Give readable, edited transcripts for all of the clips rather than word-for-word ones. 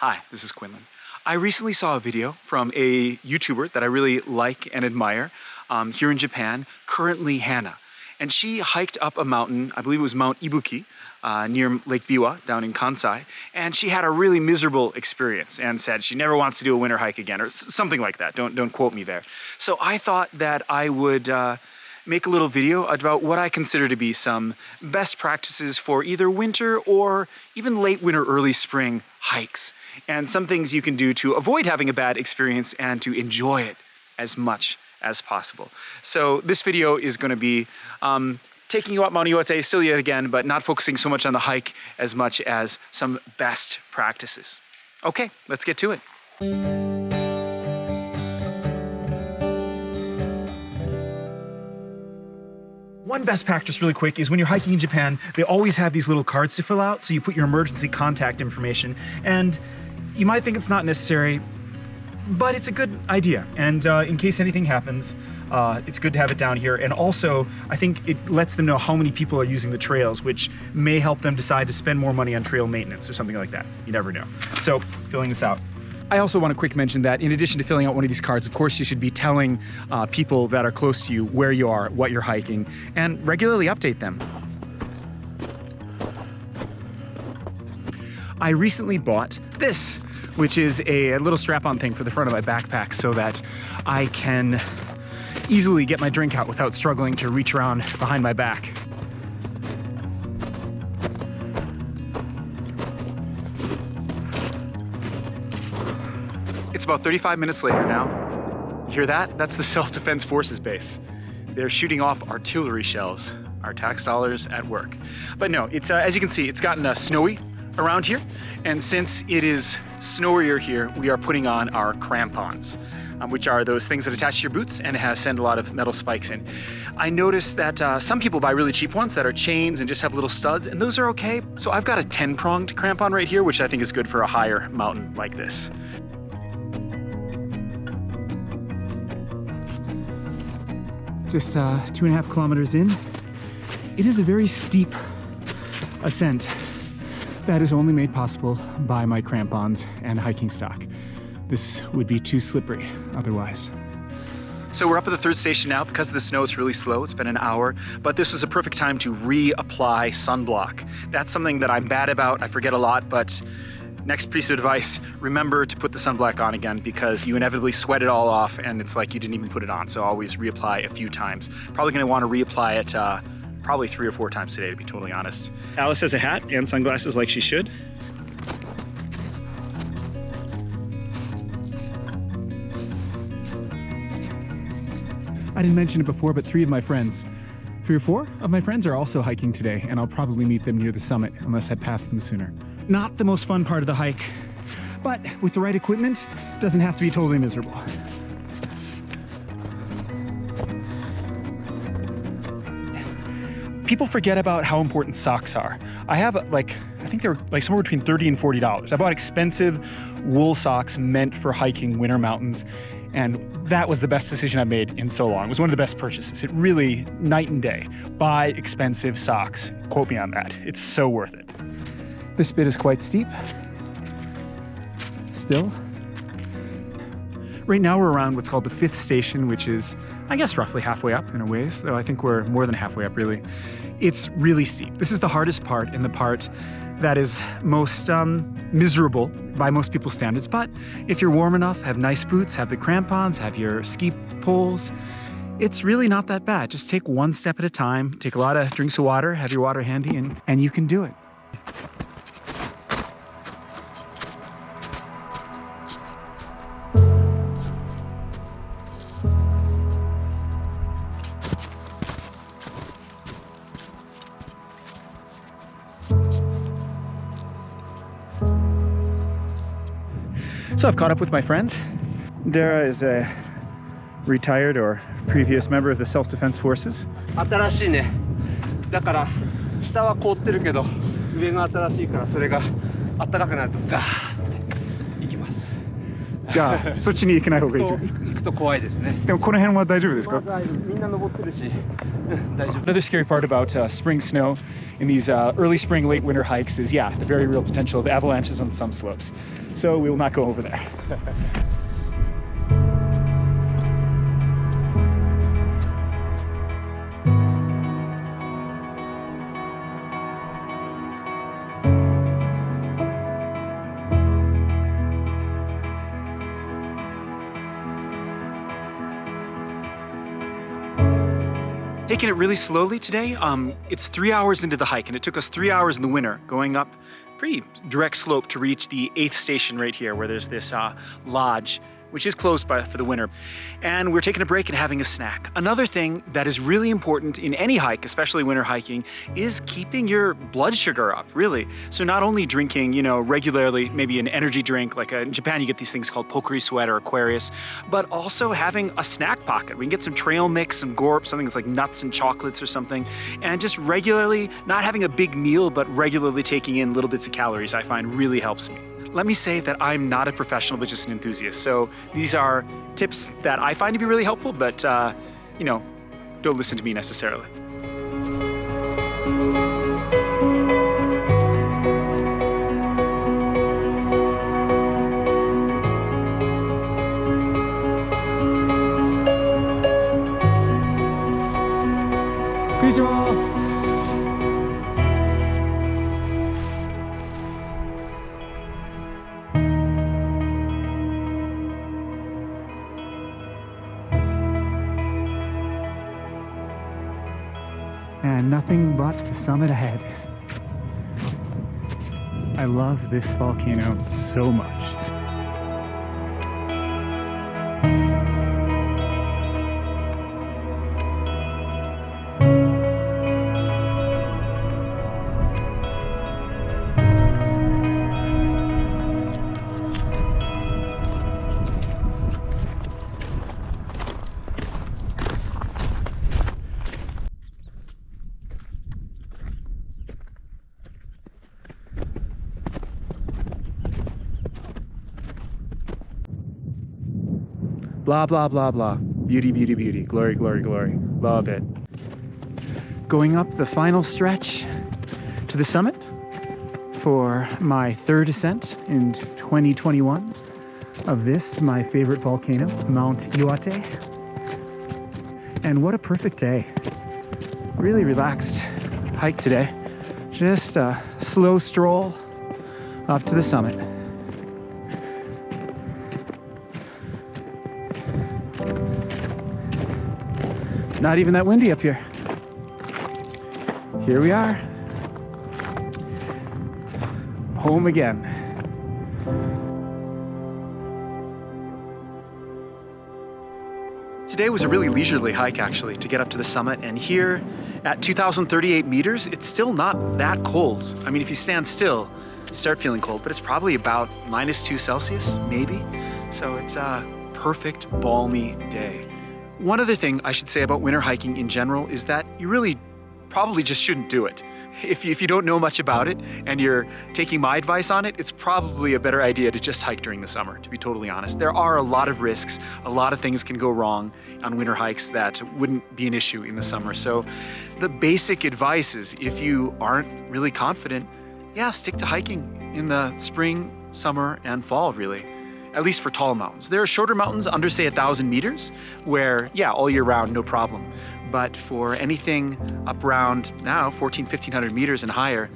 Hi, this is Quinlan. I recently saw a video from a YouTuber that I really like and admire here in Japan, currently Hannah. And she hiked up a mountain, I believe it was Mount Ibuki, near Lake Biwa down in Kansai. And she had a really miserable experience and said she never wants to do a winter hike again or something like that. Don't quote me there. So I thought that I would make a little video about what I consider to be some best practices for either winter or even late winter, early spring hikes. And some things you can do to avoid having a bad experience and to enjoy it as much as possible. So this video is going to be taking you up Mount Iwate still yet again, but not focusing so much on the hike as much as some best practices. Okay, let's get to it. One best practice really quick is when you're hiking in Japan, they always have these little cards to fill out. So you put your emergency contact information, and you might think it's not necessary, but it's a good idea. And in case anything happens, it's good to have it down here. And also, I think it lets them know how many people are using the trails, which may help them decide to spend more money on trail maintenance or something like that. You never know. So filling this out. I also want to quick mention that in addition to filling out one of these cards, of course, you should be telling people that are close to you where you are, what you're hiking, and regularly update them. I recently bought this, which is a little strap-on thing for the front of my backpack so that I can easily get my drink out without struggling to reach around behind my back. It's about 35 minutes later now. You hear that? That's the Self-Defense Forces base. They're shooting off artillery shells, our tax dollars at work. But no, it's as you can see, it's gotten snowy around here. And since it is snowier here, we are putting on our crampons, which are those things that attach to your boots and send a lot of metal spikes in. I noticed that some people buy really cheap ones that are chains and just have little studs, and those are okay. So I've got a 10-pronged crampon right here, which I think is good for a higher mountain like this. Just 2.5 kilometers in. It is a very steep ascent that is only made possible by my crampons and hiking stock. This would be too slippery otherwise. So we're up at the third station now. Because of the snow, it's really slow. It's been an hour, but this was a perfect time to reapply sunblock. That's something that I'm bad about. I forget a lot, but next piece of advice, remember to put the sunblock on again because you inevitably sweat it all off and it's like you didn't even put it on. So always reapply a few times. Probably gonna wanna reapply it probably 3 or 4 times today, to be totally honest. Alice has a hat and sunglasses like she should. I didn't mention it before, but 3 or 4 of my friends are also hiking today, and I'll probably meet them near the summit unless I pass them sooner. Not the most fun part of the hike, but with the right equipment, it doesn't have to be totally miserable. People forget about how important socks are. I have I think they're like somewhere between $30 and $40. I bought expensive wool socks meant for hiking winter mountains, and that was the best decision I've made in so long. It was one of the best purchases. It really, night and day. Buy expensive socks. Quote me on that. It's so worth it. This bit is quite steep. Still. Right now we're around what's called the 5th station, which is, I guess, roughly halfway up in a ways, though I think we're more than halfway up, really. It's really steep. This is the hardest part and the part that is most miserable by most people's standards. But if you're warm enough, have nice boots, have the crampons, have your ski poles, it's really not that bad. Just take one step at a time, take a lot of drinks of water, have your water handy, and you can do it. So I've caught up with my friends. Dara is a retired or previous member of the Self-Defense Forces. 新しいね。だから下は凍ってるけど上が新しいからそれが暖かくなるとザーっていきます。じゃあそっちに行けない方がいい。行くと怖いですね。でもこの辺は大丈夫ですか？みんな登ってるし、大丈夫。 Another scary part about spring snow in these early spring, late winter hikes is, yeah, the very real potential of avalanches on some slopes. So we will not go over there. Taking it really slowly today. It's 3 hours into the hike, and it took us 3 hours in the winter going up pretty direct slope to reach the 8th station right here, where there's this lodge, which is closed for the winter. And we're taking a break and having a snack. Another thing that is really important in any hike, especially winter hiking, is keeping your blood sugar up, really. So not only drinking, regularly, maybe an energy drink, like in Japan you get these things called Pocari Sweat or Aquarius, but also having a snack pocket. We can get some trail mix, some gorp, something that's like nuts and chocolates or something, and just regularly, not having a big meal, but regularly taking in little bits of calories, I find really helps me. Let me say that I'm not a professional, but just an enthusiast. So these are tips that I find to be really helpful, but don't listen to me necessarily. Konnichiwa. And nothing but the summit ahead. I love this volcano so much. Blah, blah, blah, blah. Beauty, beauty, beauty. Glory, glory, glory. Love it. Going up the final stretch to the summit for my third ascent in 2021 of this, my favorite volcano, Mount Iwate. And what a perfect day. Really relaxed hike today. Just a slow stroll up to the summit. Not even that windy up here. Here we are. Home again. Today was a really leisurely hike actually to get up to the summit, and here at 2,038 meters, it's still not that cold. I mean, if you stand still, you start feeling cold, but it's probably about -2 Celsius, maybe. So it's a perfect balmy day. One other thing I should say about winter hiking in general is that you really probably just shouldn't do it. If you don't know much about it and you're taking my advice on it, it's probably a better idea to just hike during the summer, to be totally honest. There are a lot of risks, a lot of things can go wrong on winter hikes that wouldn't be an issue in the summer. So the basic advice is if you aren't really confident, yeah, stick to hiking in the spring, summer, and fall, really. At least for tall mountains. There are shorter mountains under, say, 1,000 meters where, yeah, all year round, no problem. But for anything up around now, 1,500 meters and higher,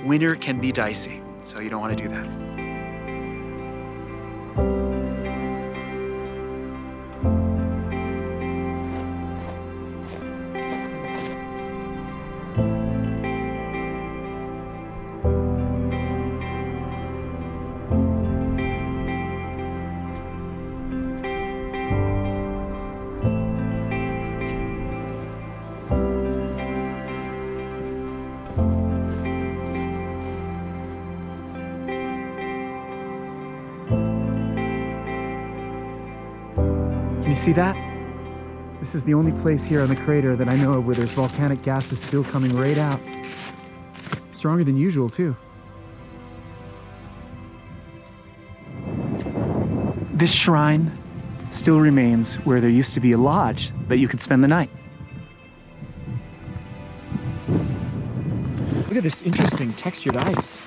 winter can be dicey. So you don't want to do that. Can you see that? This is the only place here on the crater that I know of where there's volcanic gases still coming right out. Stronger than usual, too. This shrine still remains where there used to be a lodge that you could spend the night. Look at this interesting textured ice.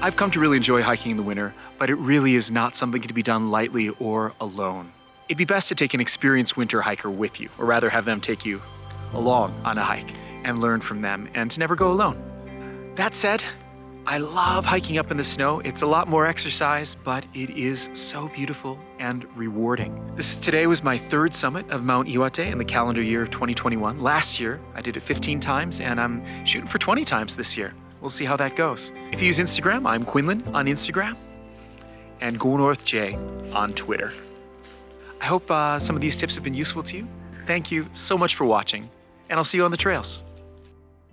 I've come to really enjoy hiking in the winter, but it really is not something to be done lightly or alone. It'd be best to take an experienced winter hiker with you, or rather have them take you along on a hike and learn from them and to never go alone. That said, I love hiking up in the snow. It's a lot more exercise, but it is so beautiful and rewarding. Today was my 3rd summit of Mount Iwate in the calendar year of 2021. Last year, I did it 15 times, and I'm shooting for 20 times this year. We'll see how that goes. If you use Instagram, I'm Quinlan on Instagram and GoNorthJ on Twitter. I hope some of these tips have been useful to you. Thank you so much for watching, and I'll see you on the trails.